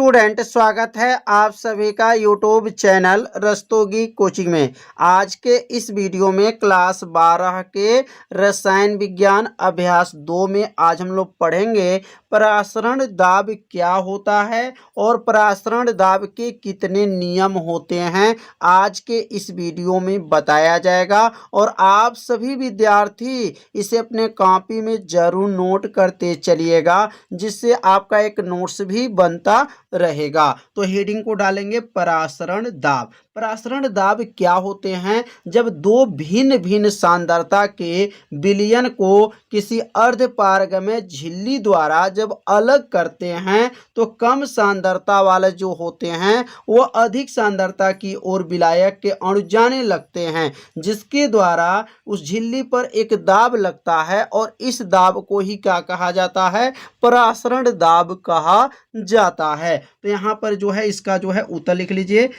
Student, स्वागत है आप सभी का यूट्यूब चैनल रस्तोगी कोचिंग में। आज के इस वीडियो में क्लास 12 के रसायन विज्ञान अभ्यास 2 में आज हम लोग पढ़ेंगे परासरण दाब क्या होता है और परासरण दाब के कितने नियम होते हैं। आज के इस वीडियो में बताया जाएगा और आप सभी विद्यार्थी इसे अपने कॉपी में जरूर नोट करते चलिएगा, जिससे आपका एक नोट्स भी बनता रहेगा। तो हेडिंग को डालेंगे परासरण दाब। परासरण दाब क्या होते हैं? जब दो भिन्न भिन्न सांद्रता के विलयन को किसी अर्धपारगम्य झिल्ली द्वारा जब अलग करते हैं तो कम सांद्रता वाले जो होते हैं वो अधिक सांद्रता की ओर विलायक के अणु जाने लगते हैं, जिसके द्वारा उस झिल्ली पर एक दाब लगता है और इस दाब को ही क्या कहा जाता है? परासरण दाब कहा जाता है। तो यहां पर जो है इसका जो है उत्तर लिख लीजिए।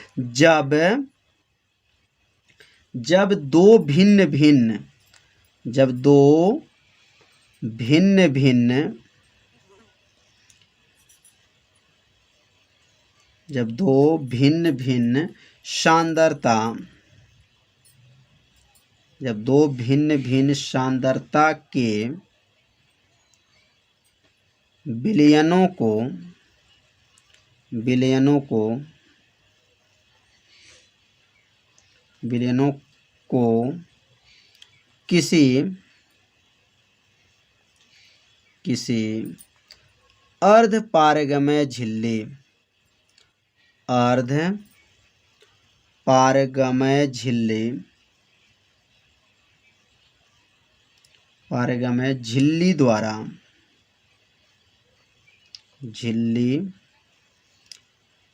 जब दो भिन्न भिन्न सांद्रता के विलयनों को किसी अर्धपारगम्य झिल्ली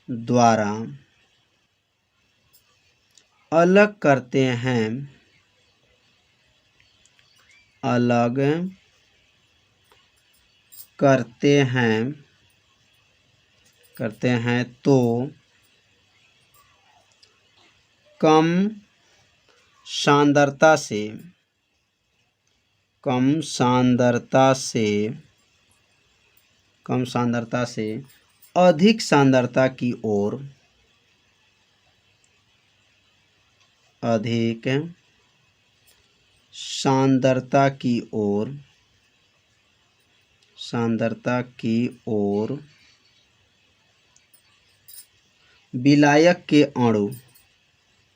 द्वारा अलग करते हैं तो कम सांद्रता से अधिक सांद्रता की ओर विलायक के अणु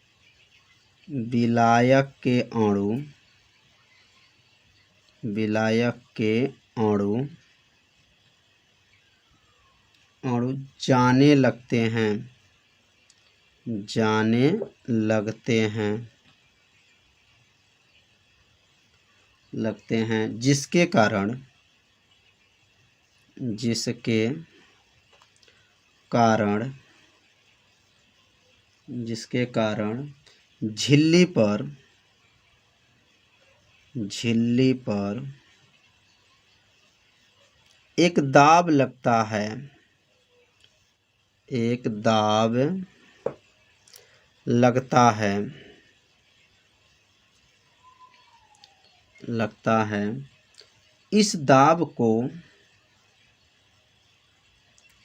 जाने लगते हैं, जिसके कारण झिल्ली पर एक दाब लगता है।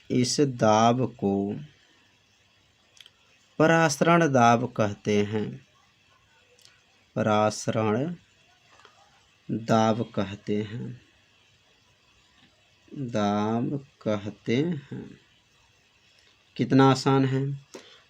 इस दाब को परासरण दाब कहते हैं। कितना आसान है।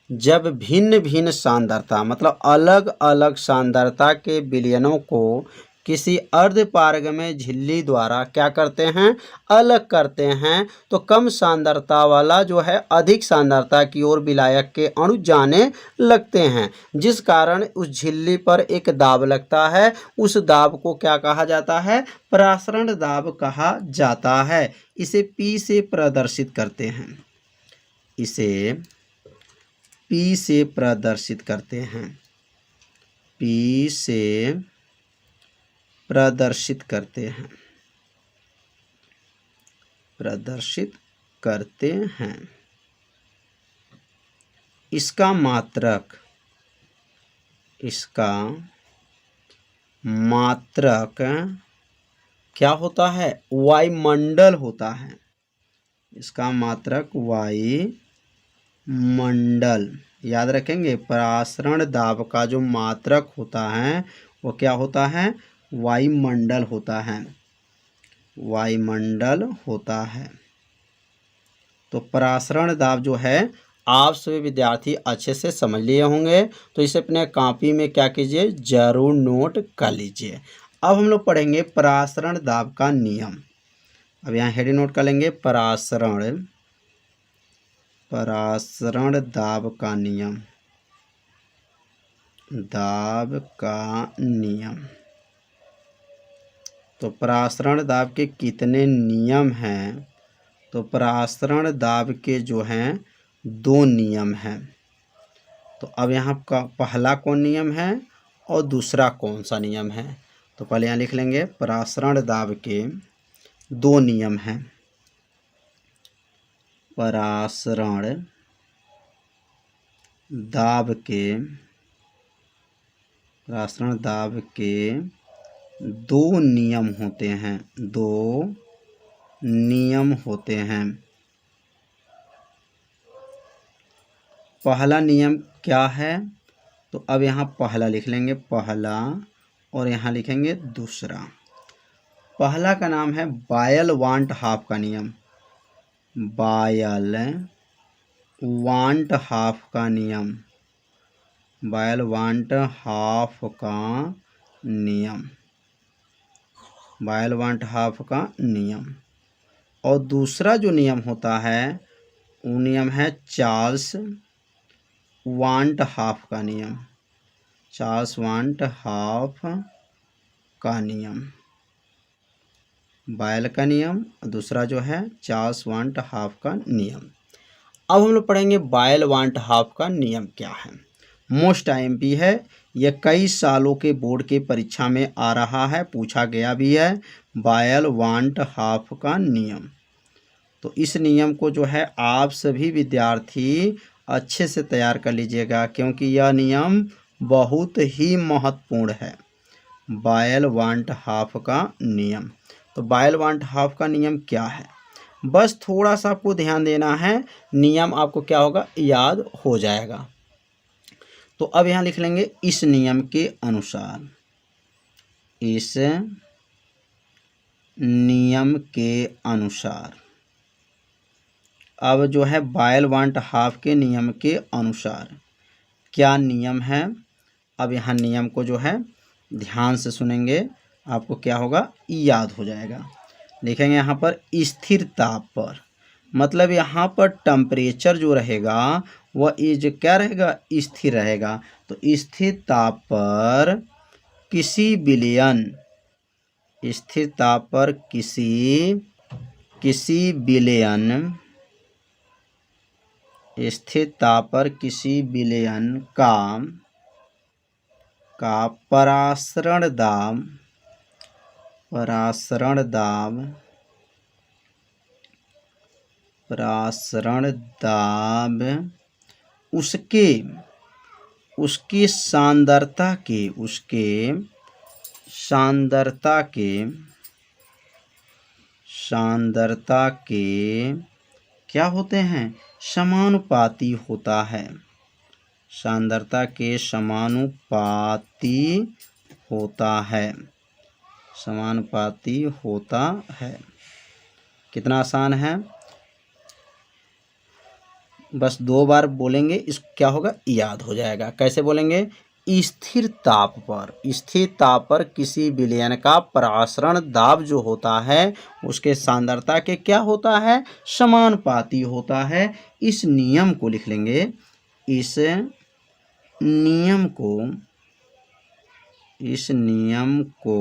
जब भिन्न भिन्न सांद्रता मतलब अलग अलग सांद्रता के विलयनों को किसी अर्धपारगम्य झिल्ली द्वारा क्या करते हैं? अलग करते हैं, तो कम सांद्रता वाला जो है अधिक सांद्रता की ओर विलायक के अणु जाने लगते हैं, जिस कारण उस झिल्ली पर एक दाब लगता है। उस दाब को क्या कहा जाता है? परासरण दाब कहा जाता है। इसे P से प्रदर्शित करते हैं। P से प्रदर्शित करते हैं। इसका मात्रक क्या होता है? वायुमंडल होता है। इसका मात्रक वायुमंडल। याद रखेंगे, परासरण दाब का जो मात्रक होता है वो क्या होता है? वायुमंडल होता है, वायुमंडल होता है। तो परासरण दाब जो है आप सभी विद्यार्थी अच्छे से समझ लिए होंगे, तो इसे अपने कॉपी में क्या कीजिए, जरूर नोट कर लीजिए। अब हम लोग पढ़ेंगे परासरण दाब का नियम। अब यहाँ हेडिंग नोट कर लेंगे, परासरण दाब का नियम, दाब का नियम। तो परासरण दाब के कितने नियम हैं? तो परासरण दाब के जो हैं 2 नियम हैं। तो अब यहाँ का पहला कौन नियम है और दूसरा कौन सा नियम है? तो पहले यहाँ लिख लेंगे, परासरण दाब के 2 नियम हैं। परासरण दाब के 2 नियम होते हैं, 2 नियम होते हैं। पहला नियम क्या है? तो अब यहाँ पहला लिख लेंगे, पहला, और यहाँ लिखेंगे दूसरा। पहला का नाम है बायल वांट हाफ का नियम, बायल वांट हाफ का नियम, बायल वांट हाफ का नियम, बायल वांट हाफ का नियम। और दूसरा जो नियम होता है वो नियम है चार्ल्स वांट हाफ का नियम, चार्ल्स वांट हाफ का नियम, बायल का नियम, दूसरा जो है चार्ल्स वांट हाफ का नियम। अब हम लोग पढ़ेंगे बायल वांट हाफ का नियम क्या है। मोस्ट आईएमपी है, यह कई सालों के बोर्ड के परीक्षा में आ रहा है, पूछा गया भी है, बायल वांट हाफ का नियम। तो इस नियम को जो है आप सभी विद्यार्थी अच्छे से तैयार कर लीजिएगा, क्योंकि यह नियम बहुत ही महत्वपूर्ण है, बायल वांट हाफ का नियम। तो बायल वांट हाफ का नियम क्या है? बस थोड़ा सा आपको ध्यान देना है, नियम आपको क्या होगा, याद हो जाएगा। तो अब यहाँ लिख लेंगे, इस नियम के अनुसार, इस नियम के अनुसार। अब जो है बायल वांट हाफ के नियम के अनुसार क्या नियम है? अब यहाँ नियम को जो है ध्यान से सुनेंगे, आपको क्या होगा, याद हो जाएगा। देखेंगे यहाँ पर स्थिर ताप पर, मतलब यहाँ पर टेम्परेचर जो रहेगा वह जो क्या रहेगा, स्थिर रहेगा। तो स्थिर ताप पर किसी विलयन, स्थिर ताप पर किसी विलयन, स्थिर ताप पर किसी विलयन का परासरण दाब उसकी सांद्रता के क्या होते हैं, समानुपाती होता है, सांद्रता के समानुपाती होता है, समानुपाती होता है। कितना आसान है, बस 2 बार बोलेंगे, इस क्या होगा, याद हो जाएगा। कैसे बोलेंगे, स्थिर ताप पर किसी विलयन का परासरण दाब जो होता है उसके सांद्रता के क्या होता है, समानुपाती होता है। इस नियम को लिख लेंगे, इस नियम को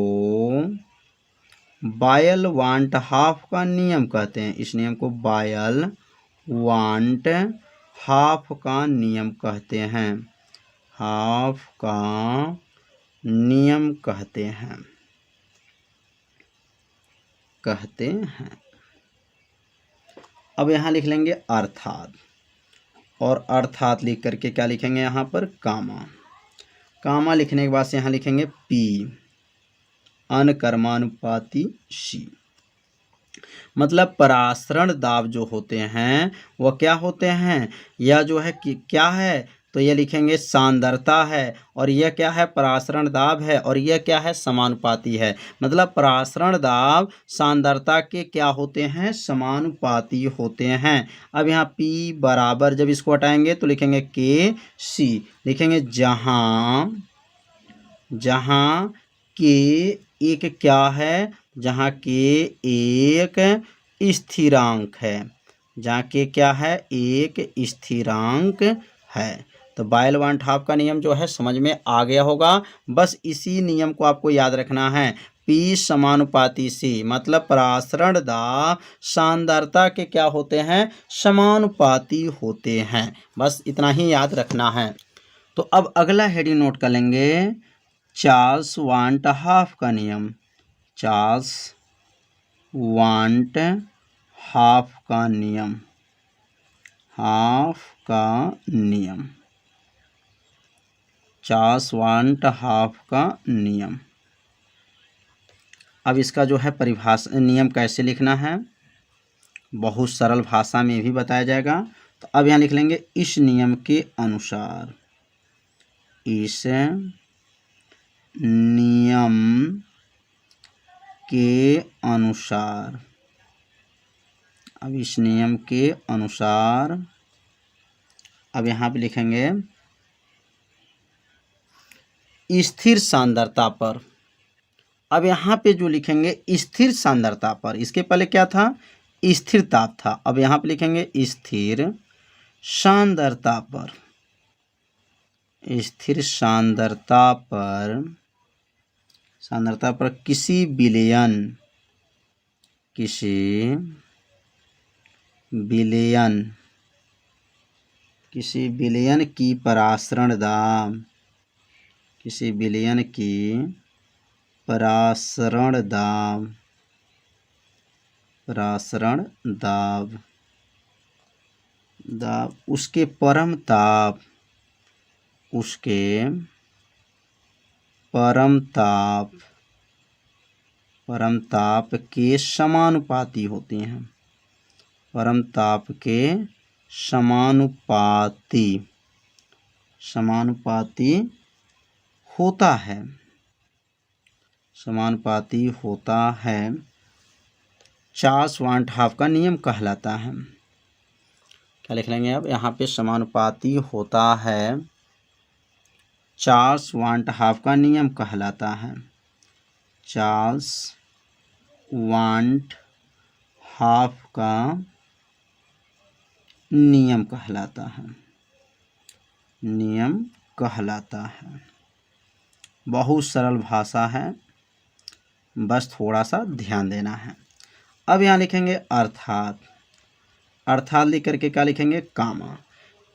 बायल वांट हाफ का नियम कहते हैं। इस नियम को बायल वांट हाफ का नियम कहते हैं, हाफ का नियम कहते हैं। अब यहाँ लिख लेंगे अर्थात, और अर्थात लिख करके क्या लिखेंगे, यहाँ पर कामा लिखने के बाद से यहाँ लिखेंगे पी, अनकर्मानुपाती सी। मतलब परासरण दाब जो होते हैं वह क्या होते हैं, यह जो है कि क्या है, तो ये लिखेंगे सांद्रता है, और यह क्या है, परासरण दाब है, और यह क्या है, समानुपाती है। मतलब परासरण दाब सांद्रता के क्या होते हैं, समानुपाती होते हैं। अब यहाँ P बराबर, जब इसको हटाएंगे तो लिखेंगे KC, लिखेंगे जहाँ के एक क्या है, जहाँ के एक स्थिरांक है, जहाँ के क्या है, एक स्थिरांक है। तो बायल वान हाफ का नियम जो है समझ में आ गया होगा। बस इसी नियम को आपको याद रखना है, P समानुपाती C, मतलब परासरण दाब सांद्रता के क्या होते हैं, समानुपाती होते हैं। बस इतना ही याद रखना है। तो अब अगला हेडिंग नोट कर लेंगे, चार्ल्स वांट हाफ का नियम। चार्ल्स वांट हाफ का नियम, हाफ का नियम, चार्ल्स वांट हाफ का नियम। अब इसका जो है परिभाषा, नियम कैसे लिखना है, बहुत सरल भाषा में भी बताया जाएगा। तो अब यहाँ लिख लेंगे, इस नियम के अनुसार, इस नियम के अनुसार, अब इस नियम के अनुसार, अब यहाँ पे लिखेंगे स्थिर सांद्रता पर। अब यहाँ पे जो लिखेंगे स्थिर सांद्रता पर, इसके पहले क्या था, स्थिर ताप था। अब यहाँ पे लिखेंगे स्थिर सांद्रता पर, स्थिर सांद्रता पर, सांद्रता पर किसी विलयन, किसी विलयन, किसी विलयन की परासरण दाब, किसी विलयन की परासरण दाब, परासरण दाब, दाब उसके परम ताप, उसके परम ताप, परम ताप के समानुपाती होती हैं, परम ताप के समानुपाती, समानुपाती होता है, समानुपाती होता है, चार्ल्स वांट हाफ का नियम कहलाता है। क्या लिख लेंगे अब यहाँ पे, समानुपाती होता है, चार्ल्स वांट हाफ का नियम कहलाता है, चार्ल्स वांट हाफ का नियम कहलाता है, नियम कहलाता है। बहुत सरल भाषा है, बस थोड़ा सा ध्यान देना है। अब यहाँ लिखेंगे अर्थात, अर्थात लिख करके क्या लिखेंगे, कामा,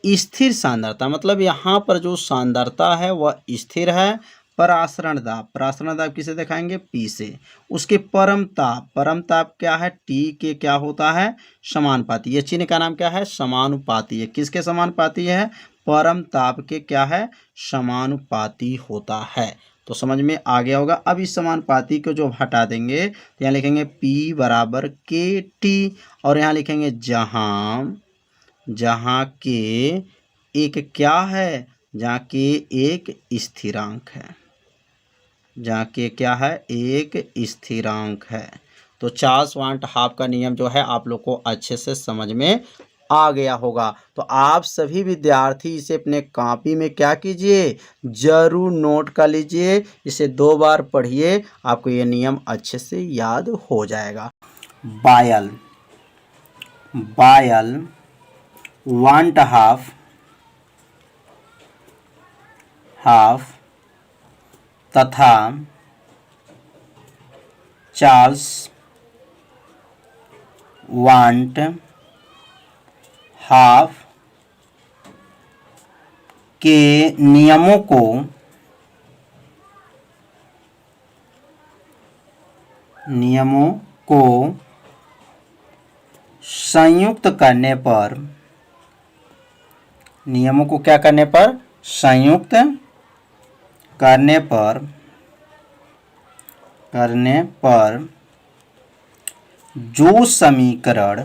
स्थिर सांद्रता, मतलब यहाँ पर जो सांद्रता है वह स्थिर है। परासरण दाब, परासरण दाब किसे दिखाएंगे, P से। उसके परम ताप, परम ताप क्या है, T के क्या होता है, समानुपाती। ये चिन्ह का नाम क्या है, समानुपाती है। किसके समानुपाती है, परम ताप के क्या है, समानुपाती होता है। तो समझ में आ गया होगा। अब इस समानुपाती को जो हटा देंगे तो यहाँ लिखेंगे P बराबर KT, और यहाँ लिखेंगे जहाँ, जहाँ के एक क्या है, जहाँ के एक स्थिरांक है, जहाँ के क्या है, एक स्थिरांक है। तो चार्ल्स वांट हाफ का नियम जो है आप लोग को अच्छे से समझ में आ गया होगा। तो आप सभी विद्यार्थी इसे अपने कॉपी में क्या कीजिए, जरूर नोट कर लीजिए, इसे 2 बार पढ़िए, आपको ये नियम अच्छे से याद हो जाएगा। बायल, बायल वांट हाफ, हाफ तथा चार्ल्स वांट हाफ के नियमों को संयुक्त करने पर, नियमों को क्या करने पर, संयुक्त करने पर जो समीकरण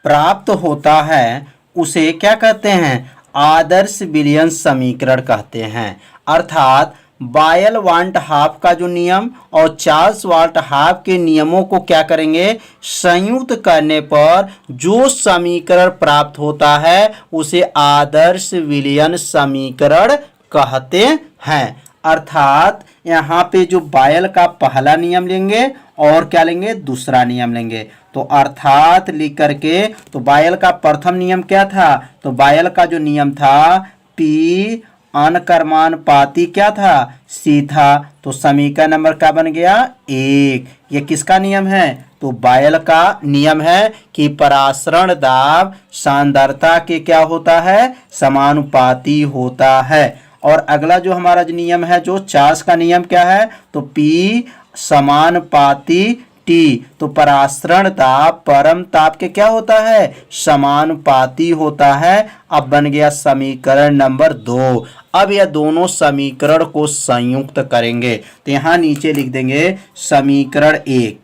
प्राप्त होता है उसे क्या कहते हैं, आदर्श विलयन समीकरण कहते हैं। अर्थात बायल वांट हाफ का जो नियम और चार्ल्स वाल्ट हाफ के नियमों को क्या करेंगे, संयुक्त करने पर जो समीकरण प्राप्त होता है उसे आदर्श विलयन समीकरण कहते हैं। अर्थात यहाँ पे जो बायल का पहला नियम लेंगे और क्या लेंगे, दूसरा नियम लेंगे। तो अर्थात लिख करके, तो बायल का प्रथम नियम क्या था, तो बायल का जो नियम था P अनकर्मानुपाती क्या था, C था। तो समीकरण नंबर क्या बन गया, 1। ये किसका नियम है, तो बायल का नियम है कि परासरण दाब सांद्रता के क्या होता है, समानुपाती होता है। और अगला जो हमारा जो नियम है, जो चार्ल्स का नियम क्या है, तो P समानुपाती T। तो परासरण दाब परम ताप के क्या होता है, समानुपाती होता है। अब बन गया समीकरण नंबर 2। अब यह दोनों समीकरण को संयुक्त करेंगे तो यहाँ नीचे लिख देंगे समीकरण 1।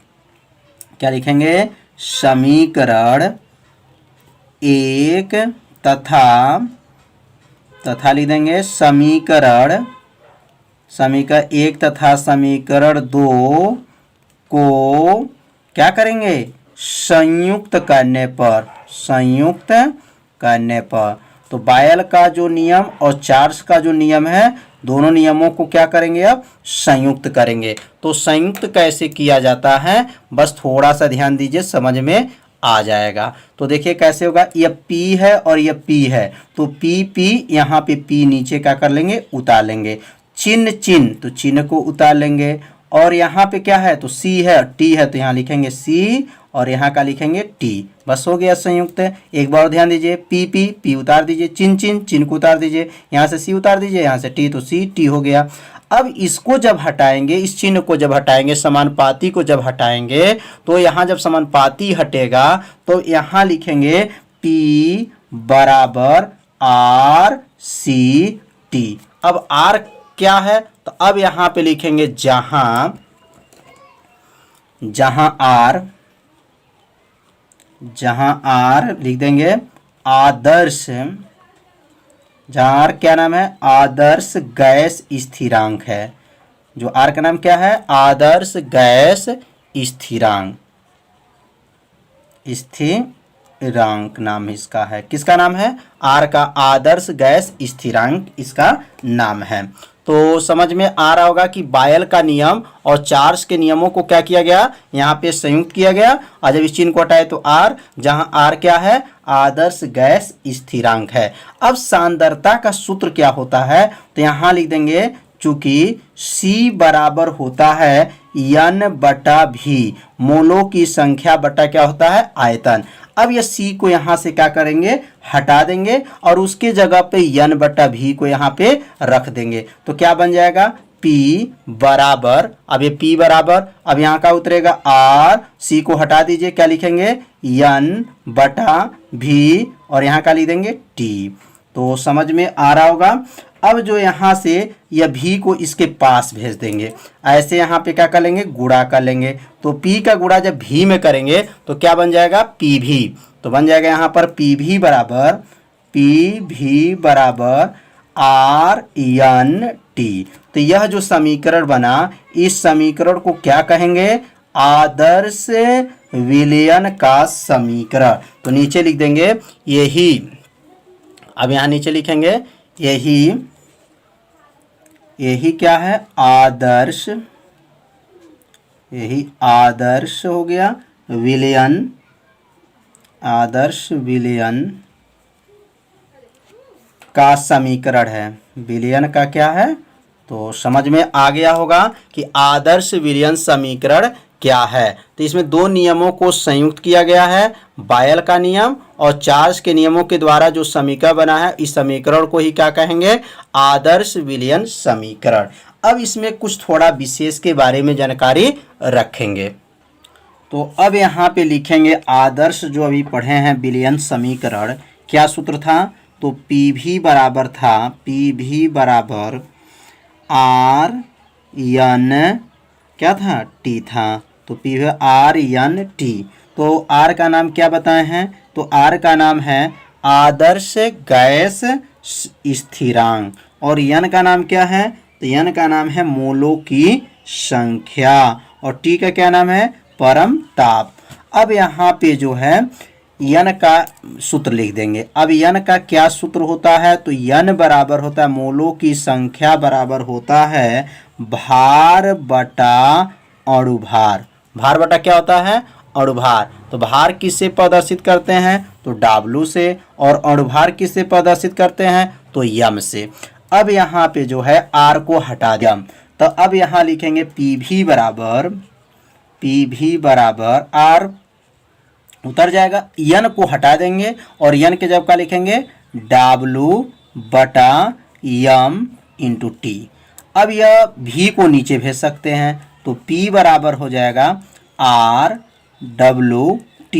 क्या लिखेंगे, समीकरण 1 तथा लिख देंगे समीकरण 1 तथा समीकरण 2 को क्या करेंगे, संयुक्त करने पर तो बायल का जो नियम और चार्ल्स का जो नियम है, दोनों नियमों को क्या करेंगे, अब संयुक्त करेंगे। तो संयुक्त कैसे किया जाता है, बस थोड़ा सा ध्यान दीजिए, समझ में आ जाएगा। तो देखिए कैसे होगा, यह P है और यह P है, तो P यहाँ पे P नीचे क्या कर लेंगे, उतार लेंगे। चिन्ह तो चिन्ह को उतार लेंगे। और यहाँ पे क्या है, तो C है, T है, तो यहाँ लिखेंगे C और यहाँ का लिखेंगे T। बस हो गया संयुक्त। एक बार ध्यान दीजिए, P उतार दीजिए, चिन्ह को उतार दीजिए, यहाँ से C उतार दीजिए, यहाँ से T, तो C T हो गया। अब इसको जब हटाएंगे, इस चिन्ह को जब हटाएंगे, समानुपाती को जब हटाएंगे, तो यहाँ जब समानुपाती हटेगा तो यहाँ लिखेंगे P बराबर R C T। अब R क्या है, तो अब यहाँ पे लिखेंगे जहाँ R लिख देंगे आदर्श, जहाँ R क्या नाम है, आदर्श गैस स्थिरांक है। जो R का नाम क्या है, आदर्श गैस स्थिरांक नाम इसका है। किसका नाम है, R का आदर्श गैस स्थिरांक इसका नाम है। तो समझ में आ रहा होगा कि बायल का नियम और चार्ल्स के नियमों को क्या किया गया, यहाँ पे संयुक्त किया गया। और जब इस चिन्ह को हटाए तो R, जहाँ R क्या है, आदर्श गैस स्थिरांक है। अब सांद्रता का सूत्र क्या होता है, तो यहाँ लिख देंगे चूंकि C बराबर होता है N/V, मोलों की संख्या बटा क्या होता है, आयतन। अब ये C को यहाँ से क्या करेंगे, हटा देंगे और उसके जगह पे N/V को यहाँ पे रख देंगे। तो क्या बन जाएगा, P बराबर, अब ये P बराबर, अब यहाँ का उतरेगा R, C को हटा दीजिए, क्या लिखेंगे N/V और यहाँ का लिख देंगे T। तो समझ में आ रहा होगा। अब जो यहाँ से यह V को इसके पास भेज देंगे, ऐसे यहाँ पे क्या कर लेंगे, गुणा कर लेंगे। तो P का गुणा जब V में करेंगे तो क्या बन जाएगा, PV। तो बन जाएगा यहाँ पर PV बराबर RNT। तो यह जो समीकरण बना, इस समीकरण को क्या कहेंगे, आदर्श विलयन का समीकरण। तो नीचे लिख देंगे यही, अब यहाँ नीचे लिखेंगे यही क्या है, आदर्श, यही आदर्श हो गया विलयन, आदर्श विलयन का समीकरण है। विलयन का क्या है, तो समझ में आ गया होगा कि आदर्श विलयन समीकरण क्या है। तो इसमें दो नियमों को संयुक्त किया गया है, बायल का नियम और चार्ल्स के नियमों के द्वारा जो समीकरण बना है, इस समीकरण को ही क्या कहेंगे, आदर्श विलयन समीकरण। अब इसमें कुछ थोड़ा विशेष के बारे में जानकारी रखेंगे। तो अब यहाँ पे लिखेंगे आदर्श, जो अभी पढ़े हैं विलयन समीकरण, क्या सूत्र था, तो PV बराबर था, PV बराबर RN क्या था, T था। तो पी है RNT। तो आर का नाम क्या बताए हैं? तो आर का नाम है आदर्श गैस स्थिरांक। और एन का नाम क्या है? तो एन का नाम है मोलों की संख्या। और टी का क्या नाम है? परम ताप। अब यहाँ पे जो है यन का सूत्र लिख देंगे। अब यन का क्या सूत्र होता है? तो यन बराबर होता है मोलों की संख्या बराबर होता है भार बटा अणुभार। भार बटा क्या होता है? अणुभार। तो भार किससे प्रदर्शित करते हैं? तो W से। और अणुभार किससे प्रदर्शित करते हैं? तो यम से। अब यहाँ पे जो है R को हटा दिया, तो अब यहाँ लिखेंगे PV बराबर R उतर जाएगा, यन को हटा देंगे और यन के जब का लिखेंगे W बटा यम इंटू टी। अब यह भी को नीचे भेज सकते हैं, तो P बराबर हो जाएगा RWT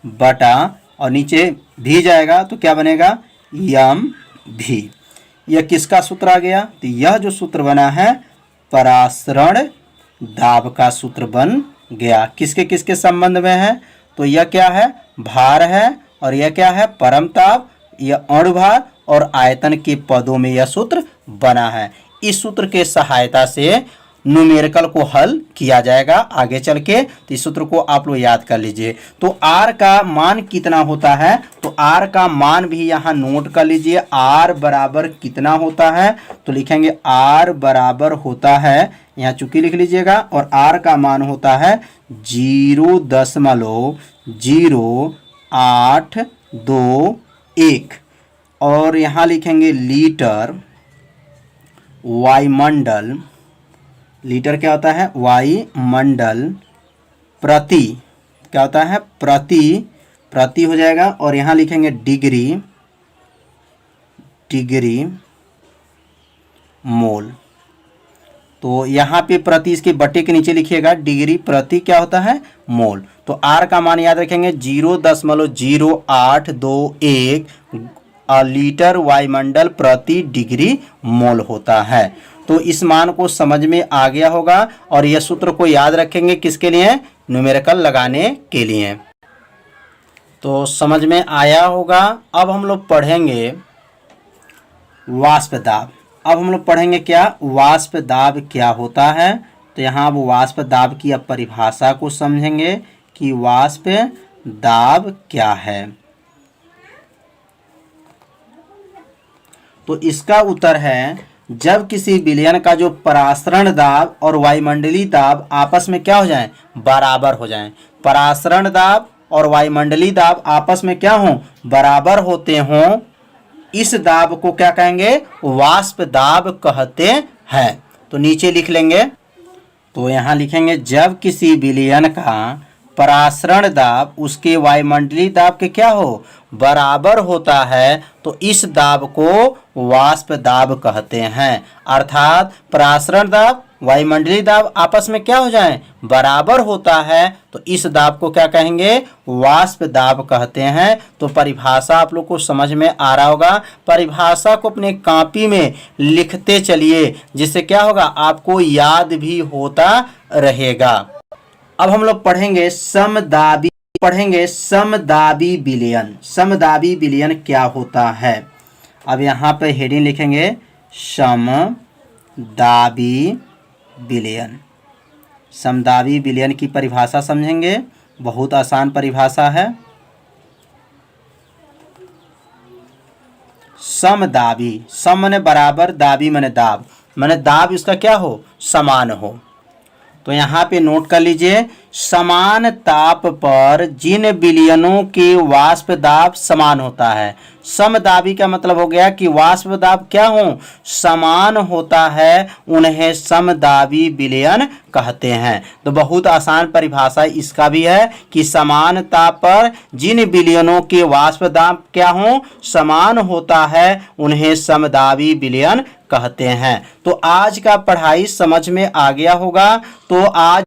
बटा और नीचे भी जाएगा तो क्या बनेगा? यम भी। यह किसका सूत्र आ गया? तो यह जो सूत्र बना है परासरण दाब का सूत्र बन गया। किसके किसके संबंध में है? तो यह क्या है? भार है। और यह क्या है? परम ताप। यह अणुभार और आयतन के पदों में यह सूत्र बना है। इस सूत्र के सहायता से न्यूमेरिकल को हल किया जाएगा आगे चल के। तो इस सूत्र को आप लोग याद कर लीजिए। तो R का मान कितना होता है? तो R का मान भी यहाँ नोट कर लीजिए। R बराबर कितना होता है? तो लिखेंगे R बराबर होता है, यहाँ चुकी लिख लीजिएगा, और R का मान होता है 0.0821। और यहाँ लिखेंगे लीटर वायुमंडल। लीटर क्या होता है? वायुमंडल प्रति, क्या होता है? प्रति हो जाएगा। और यहाँ लिखेंगे डिग्री मोल। तो यहाँ पे प्रति इसके बटे के नीचे लिखिएगा डिग्री प्रति क्या होता है? मोल। तो R का मान याद रखेंगे 0.0821 लीटर वायुमंडल प्रति डिग्री मोल होता है। तो इस मान को समझ में आ गया होगा और यह सूत्र को याद रखेंगे किसके लिए? न्यूमेरिकल लगाने के लिए। तो समझ में आया होगा। अब हम लोग पढ़ेंगे वाष्प दाब। अब हम लोग पढ़ेंगे क्या? वाष्प दाब क्या होता है। तो यहाँ अब वाष्प दाब की अब परिभाषा को समझेंगे कि वाष्प दाब क्या है। तो इसका उत्तर है जब किसी विलयन का जो परासरण दाब और वायुमंडलीय दाब आपस में क्या हो जाएं? बराबर हो जाएं। परासरण दाब और वायुमंडलीय दाब आपस में क्या हों? बराबर होते हों, इस दाब को क्या कहेंगे? वाष्प दाब कहते हैं। तो नीचे लिख लेंगे। तो यहाँ लिखेंगे जब किसी विलयन का परासरण दाब उसके वायुमंडलीय दाब के क्या हो? बराबर होता है, तो इस दाब को वाष्प दाब कहते हैं। अर्थात परासरण दाब वायुमंडलीय दाब आपस में क्या हो जाएं? बराबर होता है, तो इस दाब को क्या कहेंगे? वाष्प दाब कहते हैं। तो परिभाषा आप लोग को समझ में आ रहा होगा। परिभाषा को अपने कॉपी में लिखते चलिए, जिससे क्या होगा? आपको याद भी होता रहेगा। अब हम लोग पढ़ेंगे समदाबी विलयन। समदाबी विलयन क्या होता है? अब यहाँ पे हेडिंग लिखेंगे समदाबी विलयन। समदाबी विलयन की परिभाषा समझेंगे। बहुत आसान परिभाषा है। समदाबी, सम माने बराबर, दाबी माने दाब, माने दाब इसका क्या हो? समान हो। तो यहाँ पे नोट कर लीजिए, समान ताप पर जिन विलयनों के वाष्प दाब समान होता है। समदाबी का मतलब हो गया कि वाष्प दाब क्या हो? समान होता है, उन्हें समदाबी विलयन कहते हैं। तो बहुत आसान परिभाषा इसका भी है कि समान ताप पर जिन विलयनों के वाष्प दाब क्या हो? समान होता है, उन्हें समदाबी विलयन कहते हैं। तो आज का पढ़ाई समझ में आ गया होगा। तो आज